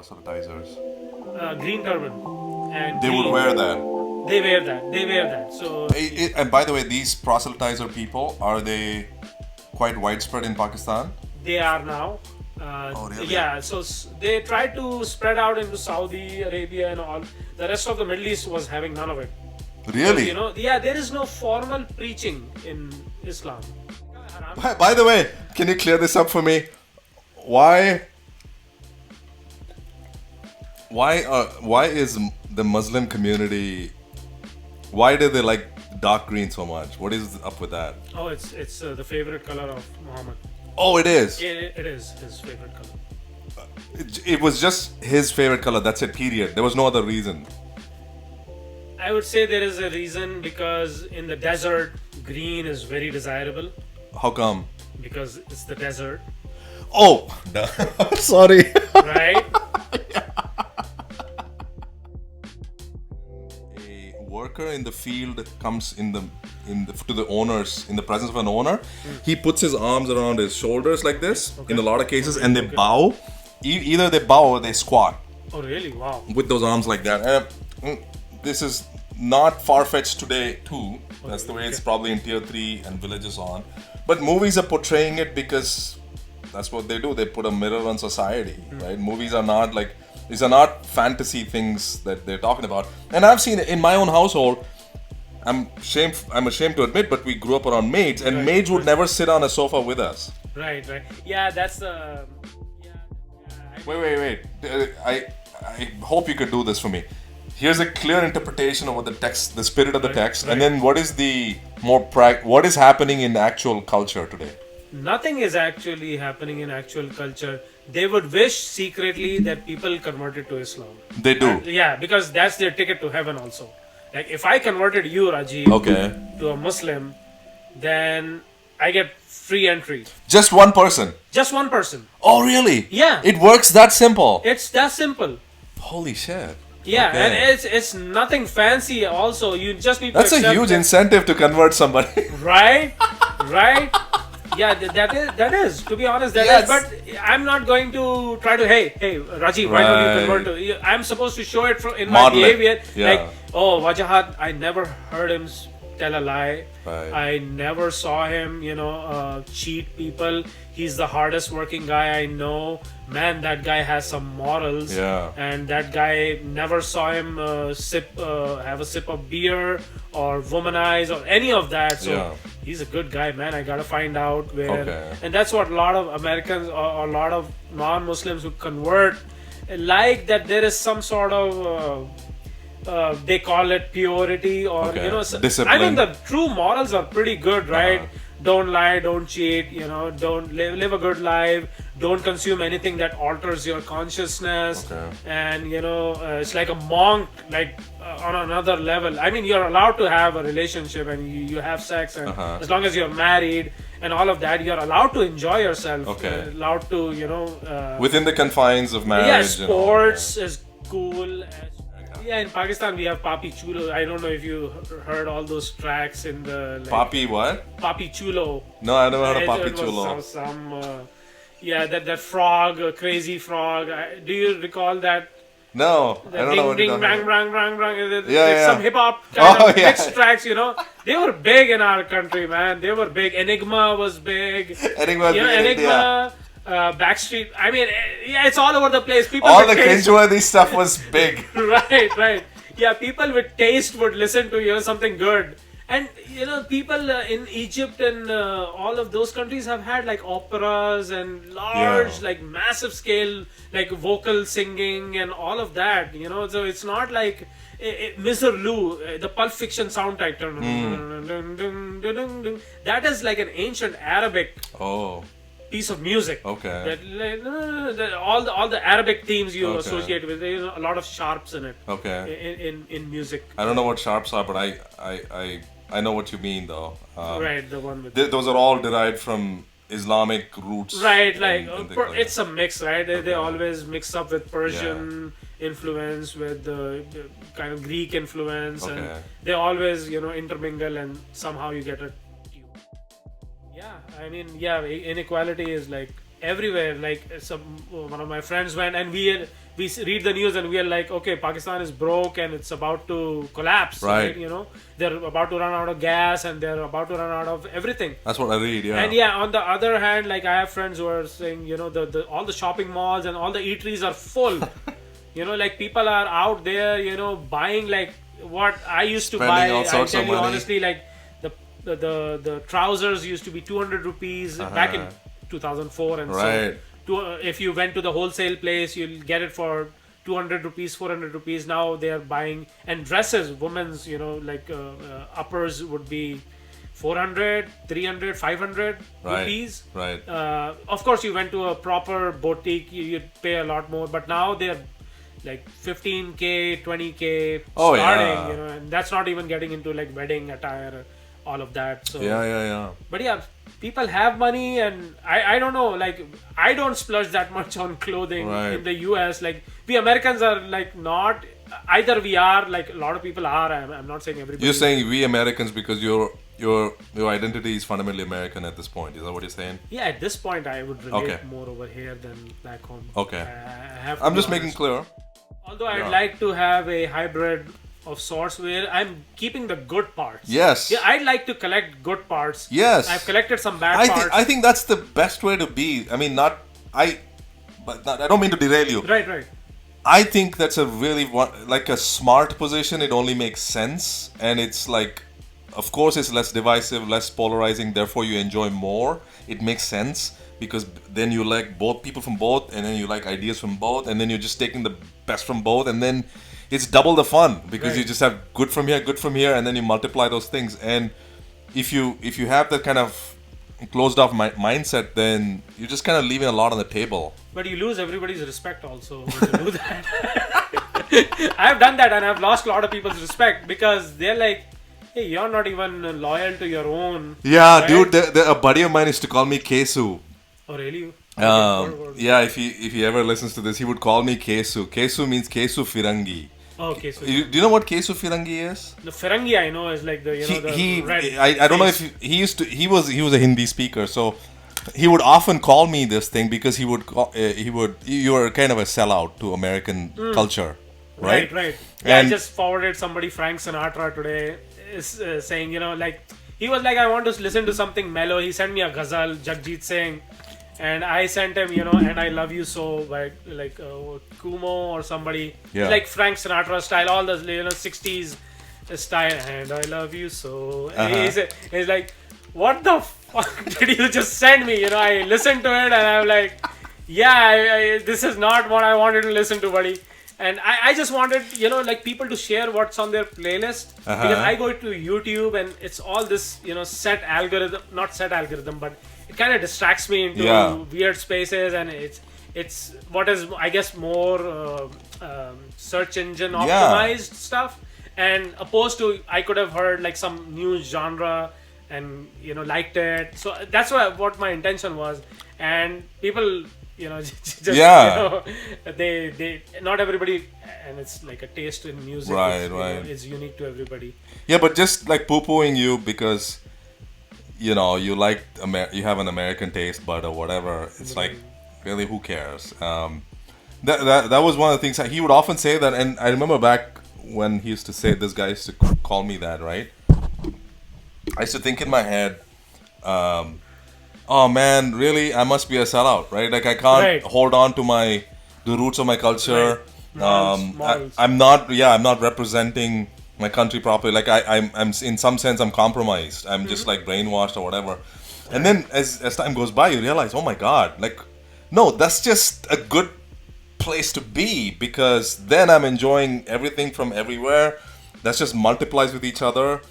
proselytizers? Green turban. And They would green- wear that. They wear that. They wear that. So And by the way, these proselytizer people, are they quite widespread in Pakistan? they are now. Oh, really? Yeah. So they tried to spread out into Saudi Arabia and all. The rest of the Middle East was having none of it. Really? You know, yeah, there is no formal preaching in Islam. By the way, can you clear this up for me? Why is the Muslim community? Why do they like dark green so much? What is up with that? Oh, it's the favorite color of Muhammad. Oh, it is. It is his favorite color. It was just his favorite color. That's it. Period. There was no other reason. I would say there is a reason because in the desert, green is very desirable How come? because it's the desert, Oh, no. Sorry. right? A worker in the field comes to the owners in the presence of an owner. He puts his arms around his shoulders like this in a lot of cases, and they bow. Either they bow or they squat Oh, really? Wow. with those arms like that. This is not far-fetched today too. That's the way it's probably in tier 3 and villages on. But movies are portraying it because that's what they do. They put a mirror on society, right? Movies are not like, these are not fantasy things that they're talking about. And I've seen it in my own household. I'm ashamed to admit, but we grew up around maids, and Right. maids would never sit on a sofa with us. Right. Yeah, that's the. Wait. I hope you could do this for me. Here's a clear interpretation of what the text, the spirit of the text, and then what is the what is happening in actual culture today? Nothing is actually happening in actual culture. They would wish secretly that people converted to Islam. They do. Yeah, because that's their ticket to heaven also. Like if I converted you, Rajiv, Okay. to a Muslim, then I get free entry. Just one person. Just one person. Oh, really? Yeah. It works that simple. It's that simple. Holy shit. Yeah, Okay. and it's nothing fancy. Also, you just need That's to a accept huge that- incentive to convert somebody. Right. Yeah, that is. To be honest, that Yes. is. But I'm not going to try to. Hey, Rajiv, why don't you Right. convert to? I'm supposed to show it in my Model it. behavior. Yeah. Like, oh, Wajahat, I never heard him tell a lie. Right. I never saw him, cheat people. He's the hardest working guy I know. Man, that guy has some morals. Yeah. And that guy never saw him have a sip of beer or womanize or any of that. So Yeah. he's a good guy, man. I gotta find out where. Okay. And that's what a lot of Americans or a lot of non-Muslims who convert like, that there is some sort of. They call it purity or Okay. I Discipline. mean the true morals are pretty good, right? Don't lie, don't cheat, don't live a good life, don't consume anything that alters your consciousness. Okay. And it's like a monk, like on another level. I mean, you're allowed to have a relationship and you have sex, and as long as you're married and all of that, you're allowed to enjoy yourself. Okay. Allowed to Within the confines of marriage. yeah, and all, sports is cool. Yeah, in Pakistan we have Papi Chulo. I don't know if you heard all those tracks in the Papi what? Papi Chulo. No, I never heard of It Papi was Chulo. that frog, crazy frog. Do you recall that? No, I The don't know ding what ding you're bang talking bang bang bang. Yeah. Some hip hop kind Oh, of yeah. mixed tracks. They were big in our country, man. They were big. Enigma was big. Enigma, Enigma. Backstreet. I mean, yeah, it's all over the place. People All with the taste- cringeworthy stuff was big. right. Yeah, people with taste would listen to something good. And people in Egypt and all of those countries have had like operas and large, like massive scale, like vocal singing and all of that. So it's not like Mr. Lou, the Pulp Fiction soundtrack. That is like an ancient Arabic Oh, piece of music. okay. That all the Arabic themes you Okay. associate with, a lot of sharps in it. Okay. In music. I don't know what sharps are, but I know what you mean though. Right, the one with. Those are all derived from Islamic roots. Right, like and things like it's a mix, right? They always mix up with Persian influence, with the kind of Greek influence, Okay. and they always intermingle, and somehow you get a tune. Yeah, I mean, inequality is like everywhere. Like one of my friends went, and we read the news, and we are like, okay, Pakistan is broke and it's about to collapse. Right. You know, they're about to run out of gas and they're about to run out of everything. That's what I read. Yeah. And yeah, on the other hand, like I have friends who are saying, you know, all the shopping malls and all the eateries are full. You know, like people are out there, you know, buying like what I used to Spending buy. all I sorts tell of you money. honestly, like the trousers used to be 200 rupees back in 2004, and Right. so if you went to the wholesale place, you'll get it for 200 rupees, 400 rupees. Now they are buying, and dresses, women's, you know, like uppers would be 400, 300, 500 Right. rupees. Right. Of course, you went to a proper boutique, you'd pay a lot more, but now they're like 15k, 20k Oh, starting, yeah. you know, and that's not even getting into like wedding attire, all of that. So Yeah. but yeah, people have money, and I don't know, like I don't splurge that much on clothing Right. in the US. Like we Americans are like not, either we are, like a lot of people are, I'm not saying everybody. You're saying we Americans because your identity is fundamentally American at this point. Is that what you're saying? Yeah, at this point I would relate Okay. more over here than back home. Okay. I have to I'm be just making honest. clear. Although I'd Yeah. like to have a hybrid of sorts where I'm keeping the good parts. Yes. Yeah, I'd like to collect good parts. Yes. I've collected some bad I parts. think that's the best way to be. I mean, I don't mean to derail you. Right. I think that's a really like a smart position. It only makes sense, and it's like, of course, it's less divisive, less polarizing. Therefore, you enjoy more. It makes sense because then you like both people from both, and then you like ideas from both, and then you're just taking the best from both, and then it's double the fun because Right. you just have good from here, and then you multiply those things. And if you have that kind of closed off mindset, then you're just kind of leaving a lot on the table. But you lose everybody's respect also when you do that. I've done that, and I've lost a lot of people's respect because they're like, hey, you're not even loyal to your own. Yeah, right? dude, a buddy of mine used to call me Kesu. Oh, really? Yeah, if he ever listens to this, he would call me Kesu. Kesu means Kesu Firangi. Oh, okay, so Do you know what Kesu Firangi is? the Firangi I know is like the, you know, the red I don't know face. if he was a Hindi speaker, so he would often call me this thing because you were kind of a sellout to American culture, right? Right. Yeah, And- I just forwarded somebody Frank Sinatra today is saying, you know, like he was like, I want to listen to something mellow. He sent me a ghazal, Jagjit Singh, and I sent him, you know, and I love you so, by like Kumo or somebody, Yeah. like Frank Sinatra style, all the, you know, 60s style, and I love you so. And he's like, what the fuck did you just send me? You know, I listened to it and I'm like, yeah, this is not what I wanted to listen to, buddy. And I just wanted, you know, like people to share what's on their playlist, because I go to YouTube and it's all this, you know, not set algorithm, but it kind of distracts me into weird spaces, and it's what is, I guess, more search engine optimized stuff, and opposed to, I could have heard like some new genre and, you know, liked it. So that's what my intention was, and people, you know, just, you know, they not everybody, and it's like a taste in music, Right. you know, is unique to everybody. Yeah, but just like poo-pooing you because you know you like you have an American taste bud or whatever. It's like, really, who cares? That was one of the things that he would often say that, and I remember back when he used to say, this guy used to call me that, right? I used to think in my head, oh man, really, I must be a sellout, right? Like I can't hold on to the roots of my culture. Morals. I'm not representing my country properly. Like I'm in some sense I'm compromised. I'm just like brainwashed or whatever. And then as time goes by, you realize, oh my god, like no, that's just a good place to be, because then I'm enjoying everything from everywhere. That's just multiplies with each other.